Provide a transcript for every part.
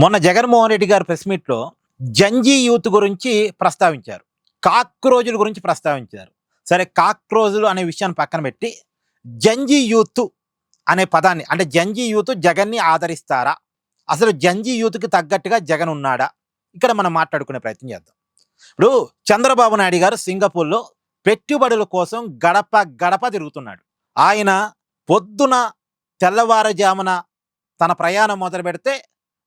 మొన్న జగన్మోహన్ రెడ్డి గారు ప్రెస్ మీట్లో జంజీ యూత్ గురించి ప్రస్తావించారు. కాక్రోజుల గురించి ప్రస్తావించారు. సరే, కాక్రోజులు అనే విషయాన్ని పక్కన పెట్టి జంజీ యూత్ అనే పదాన్ని, అంటే జంజీ యూత్ జగన్ని ఆదరిస్తారా, అసలు జంజీ యూత్కి తగ్గట్టుగా జగన్ ఉన్నాడా, ఇక్కడ మనం మాట్లాడుకునే ప్రయత్నం చేద్దాం. ఇప్పుడు చంద్రబాబు నాయుడు గారు సింగపూర్లో పెట్టుబడుల కోసం గడప గడప తిరుగుతున్నాడు. ఆయన పొద్దున తెల్లవారుజామున తన ప్రయాణం మొదలు పెడితే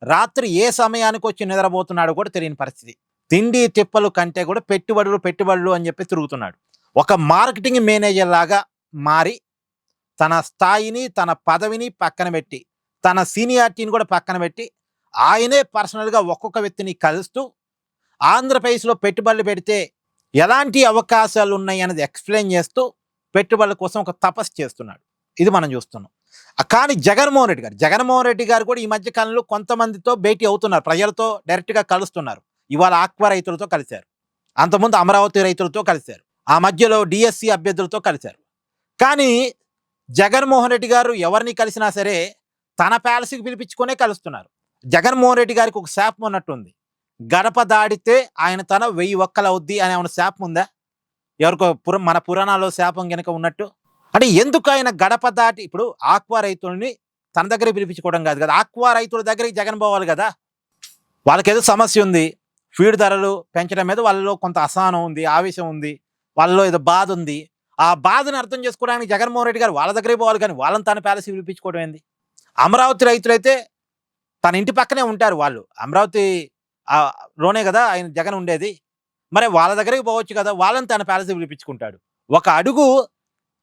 రాత్రి ఏ సమయానికి వచ్చి నిద్రపోతున్నాడు కూడా తెలియని పరిస్థితి. తిండి తిప్పలు కంటే కూడా పెట్టుబడులు పెట్టుబడులు అని చెప్పి తిరుగుతున్నాడు. ఒక మార్కెటింగ్ మేనేజర్ లాగా మారి తన స్థాయిని, తన పదవిని పక్కన పెట్టి, తన సీనియారిటీని కూడా పక్కన పెట్టి, ఆయనే పర్సనల్గా ఒక్కొక్క వ్యక్తిని కలుస్తూ ఆంధ్రప్రదేశ్లో పెట్టుబడులు పెడితే ఎలాంటి అవకాశాలు ఉన్నాయి అనేది ఎక్స్ప్లెయిన్ చేస్తూ పెట్టుబడుల కోసం ఒక తపస్సు చేస్తున్నాడు. ఇది మనం చూస్తున్నాం. కానీ జగన్మోహన్ రెడ్డి గారు కూడా ఈ మధ్య కాలంలో కొంతమందితో భేటీ అవుతున్నారు, ప్రజలతో డైరెక్ట్గా కలుస్తున్నారు. ఇవాళ ఆక్వా రైతులతో కలిశారు, అంతకుముందు అమరావతి రైతులతో కలిశారు, ఆ మధ్యలో డిఎస్సి అభ్యర్థులతో కలిశారు. కానీ జగన్మోహన్ రెడ్డి గారు ఎవరిని కలిసినా సరే తన ప్యాలెస్కి పిలిపించుకునే కలుస్తున్నారు. జగన్మోహన్ రెడ్డి గారికి ఒక శాపం ఉన్నట్టుంది. గడప దాడితే ఆయన తన 1000 ఒక్కలు అవుద్ది అనే ఉన్న శాపం ఉందా? ఎవరికో మన పురాణాల్లో శాపం కనుక ఉన్నట్టు. అంటే ఎందుకు ఆయన గడప దాటి, ఇప్పుడు ఆక్వా రైతుల్ని తన దగ్గర పిలిపించుకోవడం కాదు కదా, ఆక్వా రైతుల దగ్గరికి జగన్ పోవాలి కదా. వాళ్ళకేదో సమస్య ఉంది, ఫీడ్ ధరలు పెంచడం మీద వాళ్ళలో కొంత అసహనం ఉంది, ఆవేశం ఉంది, వాళ్ళలో ఏదో బాధ ఉంది. ఆ బాధను అర్థం చేసుకోవడానికి జగన్మోహన్ రెడ్డి గారు వాళ్ళ దగ్గరే పోవాలి, కానీ వాళ్ళని తన ప్యాలెస్ పిలిపించుకోవడం ఏంది? అమరావతి రైతులైతే తన ఇంటి పక్కనే ఉంటారు, వాళ్ళు అమరావతి లోనే కదా ఆయన జగన్ ఉండేది. మరి వాళ్ళ దగ్గరికి పోవచ్చు కదా, వాళ్ళని తన ప్యాలెస్ పిలిపించుకుంటాడు. ఒక అడుగు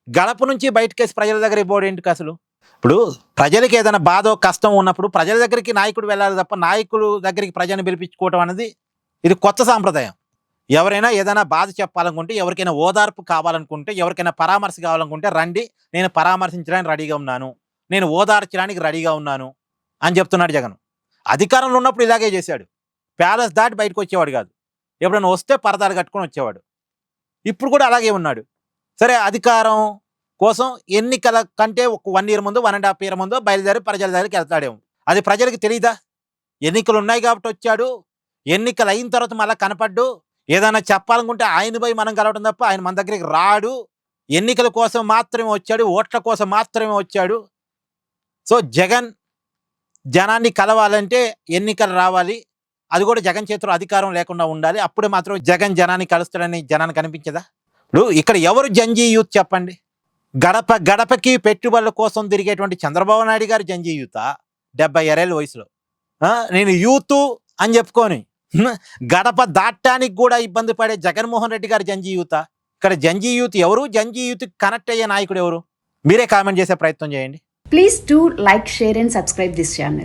గడప నుంచి బయటకేసి ప్రజల దగ్గరికి పోవడం ఏంటి అసలు? ఇప్పుడు ప్రజలకి ఏదైనా బాధో కష్టం ఉన్నప్పుడు ప్రజల దగ్గరికి నాయకుడు వెళ్ళాలి తప్ప నాయకుడు దగ్గరికి ప్రజలను పిలిపించుకోవడం అనేది ఇది కొత్త సాంప్రదాయం. ఎవరైనా ఏదైనా బాధ చెప్పాలనుకుంటే, ఎవరికైనా ఓదార్పు కావాలనుకుంటే, ఎవరికైనా పరామర్శ కావాలనుకుంటే రండి, నేను పరామర్శించడానికి రెడీగా ఉన్నాను, నేను ఓదార్చడానికి రెడీగా ఉన్నాను అని చెప్తున్నాడు జగన్. అధికారంలో ఉన్నప్పుడు ఇలాగే చేశాడు. ప్యాలెస్ దాటి బయటకు వచ్చేవాడు కాదు, ఎప్పుడైనా వస్తే పరదాలు కట్టుకొని వచ్చేవాడు. ఇప్పుడు కూడా అలాగే ఉన్నాడు. సరే, అధికారం కోసం ఎన్నికల కంటే ఒక 1 year ముందు, 1.5 year ముందు బయలుదేరి ప్రజల దగ్గరికి వెళ్తాడేమో. అది ప్రజలకు తెలియదా? ఎన్నికలు ఉన్నాయి కాబట్టి వచ్చాడు, ఎన్నికలు అయిన తర్వాత మళ్ళీ కనపడ్డు. ఏదైనా చెప్పాలనుకుంటే ఆయన పోయి మనం కలవడం తప్ప ఆయన మన దగ్గరికి రాడు. ఎన్నికల కోసం మాత్రమే వచ్చాడు, ఓట్ల కోసం మాత్రమే వచ్చాడు. సో జగన్ జనాన్ని కలవాలంటే ఎన్నికలు రావాలి, అది కూడా జగన్ చేతిలో అధికారం లేకుండా ఉండాలి. అప్పుడే మాత్రం జగన్ జనాన్ని కలుస్తాడని జనానికి అనిపించదా? ఇప్పుడు ఇక్కడ ఎవరు జంజీ యూత్ చెప్పండి? గడప గడపకి పెట్టుబడుల కోసం తిరిగేటువంటి చంద్రబాబు నాయుడు గారు జంజీ యూతా? 76 వయసులో నేను యూత్ అని చెప్పుకొని గడప దాటానికి కూడా ఇబ్బంది పడే జగన్మోహన్ రెడ్డి గారు జంజీ యూతా? ఇక్కడ జంజీ యూత్ ఎవరు? జంజీ యూత్ కనెక్ట్ అయ్యే నాయకుడు ఎవరు? మీరే కామెంట్ చేసే ప్రయత్నం చేయండి. Please do like, share and subscribe this channel.